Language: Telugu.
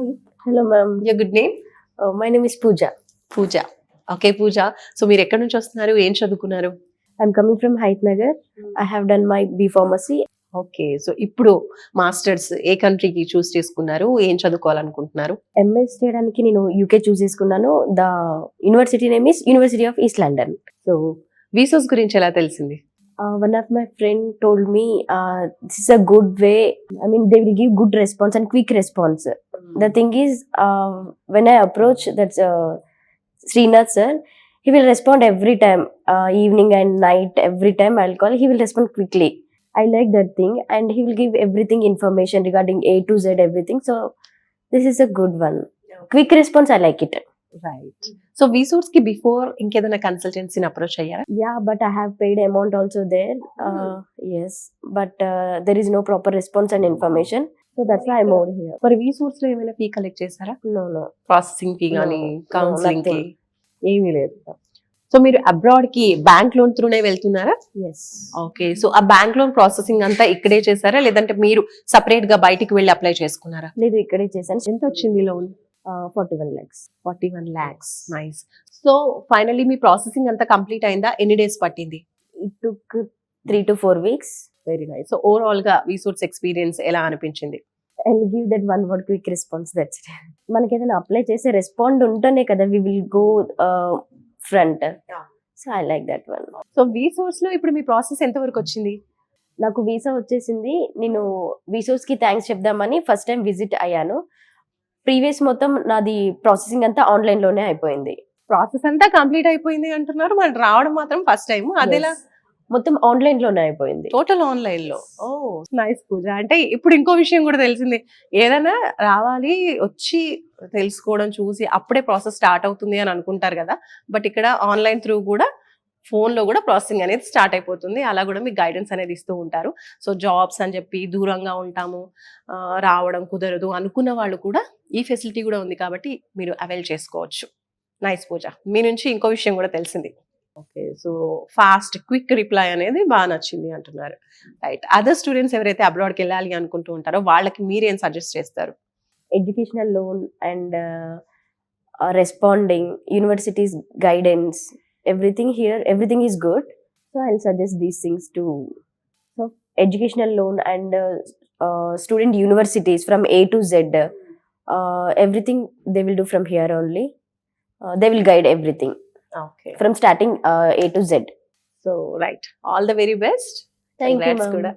Hi, Hello, ma'am. your good name? My name is Pooja. Pooja. Okay Pooja. So మీరు ఎక్కడి నుంచి వస్తున్నారు, ఏం చదువుకున్నారు? I'm coming from Nagar. I have done my B Pharmacy. Okay, so ఇప్పుడు మాస్టర్స్ ఏ కంట్రీకి చూస్ చేసుకున్నారు, ఏం చదువుకోవాలనుకుంటున్నారు? MS చేయడానికి నేను UK చూస్ చేసుకున్నాను. The university name is university of east London. So visas గురించి ఎలా తెలిసింది? One of my friend told me this is a good way. I mean, they will give good response and quick response. The thing is, when I approach that Srinath sir, he will respond every time, evening and night, every time I'll call, he will respond quickly. I like that thing, and he will give everything information regarding A to Z, everything. So this is a good one. Quick response, I like it. Right. So visas కి బిఫోర్ ఇంకేదైనా కన్సల్టెన్సీని అప్రోచ్ అయ్యారా? Yeah, but I have paid amount also there. Yes, but there is no proper response and information. So that's why I'm over here. మరి వీసాస్ లో ఏమైనా ఫీ కలెక్ట్ చేశారా? No. ప్రాసెసింగ్ ఫీ కానీ No, కౌన్సిలింగ్ కి nothing. ఏమీ లేదు. సో మీరు అబ్రాడ్ కి బ్యాంక్ లోన్ త్రూనే వెళ్తున్నారా? Yes. ఓకే, సో ఆ బ్యాంక్ లోన్ ప్రాసెసింగ్ అంతా ఇక్కడే చేశారా, లేదంటే మీరు సపరేట్ గా బయటికి వెళ్ళి అప్లై చేసుకున్నారా? లేదు, ఇక్కడే చేశాను. ఎంత వచ్చింది loan? 41 lakhs. 41 lakhs. Nice. So finally మీ ప్రాసెసింగ్ అంతా కంప్లీట్ అయిందా? ఎన్ని డేస్ పట్టింది? It took 3 to 4 weeks. Very nice. So overall గా వీసోర్స్ ఎక్స్పీరియన్స్ ఎలా అనిపించింది? I'll give that one word quick response. That's it. మనకి ఏదైనా అప్లై చేసి రెస్పాండ్ ఉంటేనే కదా we will go front. Yeah. So I like that one. So వీసోర్స్ లో ఇప్పుడు మీ ప్రాసెస్ ఎంత వరకు వచ్చింది? నాకు వీసా వచ్చేసింది. నేను వీసోస్ కి థ్యాంక్స్ చెప్దామని ఫస్ట్ టైం విజిట్ అయ్యాను. ప్రీవియస్ మొత్తం నాది ప్రాసెసింగ్ అంతా ఆన్లైన్ లోనే అయిపోయింది. ప్రాసెస్ అంతా కంప్లీట్ అయిపోయింది అంటున్నారు, మరి రావడం మాత్రం ఫస్ట్ టైం. అదేలా? Yes. మొత్తం ఆన్లైన్ లోనే అయిపోయింది. టోటల్ ఆన్లైన్ లో. ఓ నైస్ పూజ. అంటే ఇప్పుడు ఇంకో విషయం కూడా తెలిసింది, ఏదైనా రావాలి వచ్చి తెలుసుకోవడం చూసి అప్పుడే ప్రాసెస్ స్టార్ట్ అవుతుంది అని అనుకుంటారు కదా, బట్ ఇక్కడ ఆన్లైన్ త్రూ కూడా ఫోన్ లో కూడా ప్రాసెసింగ్ అనేది స్టార్ట్ అయిపోతుంది. అలా కూడా మీకు గైడెన్స్ అనేది ఇస్తూ ఉంటారు. సో జాబ్స్ అని చెప్పి దూరంగా ఉంటాము, రావడం కుదరదు అనుకున్న వాళ్ళు కూడా ఈ ఫెసిలిటీ కూడా ఉంది కాబట్టి మీరు అవైల్ చేసుకోవచ్చు. నైస్ పూజ. మీ నుంచి ఇంకో విషయం కూడా తెలిసింది. Okay, so fast quick reply అనేది బాగా నచ్చింది అంటున్నారు. రైట్. అదర్ స్టూడెంట్స్ ఎవరైతే అబ్రాడ్కి వెళ్ళాలి అనుకుంటూ ఉంటారో వాళ్ళకి మీరేం సజెస్ట్ చేస్తారు? Educational loan and responding, universities guidance, everything here, everything is good. So I'll suggest these things to, so educational loan and student universities from A to Z, everything they will do from here only. They will guide everything okay, from starting A to Z. So right. All the very best. Thank you, ma'am. కూడా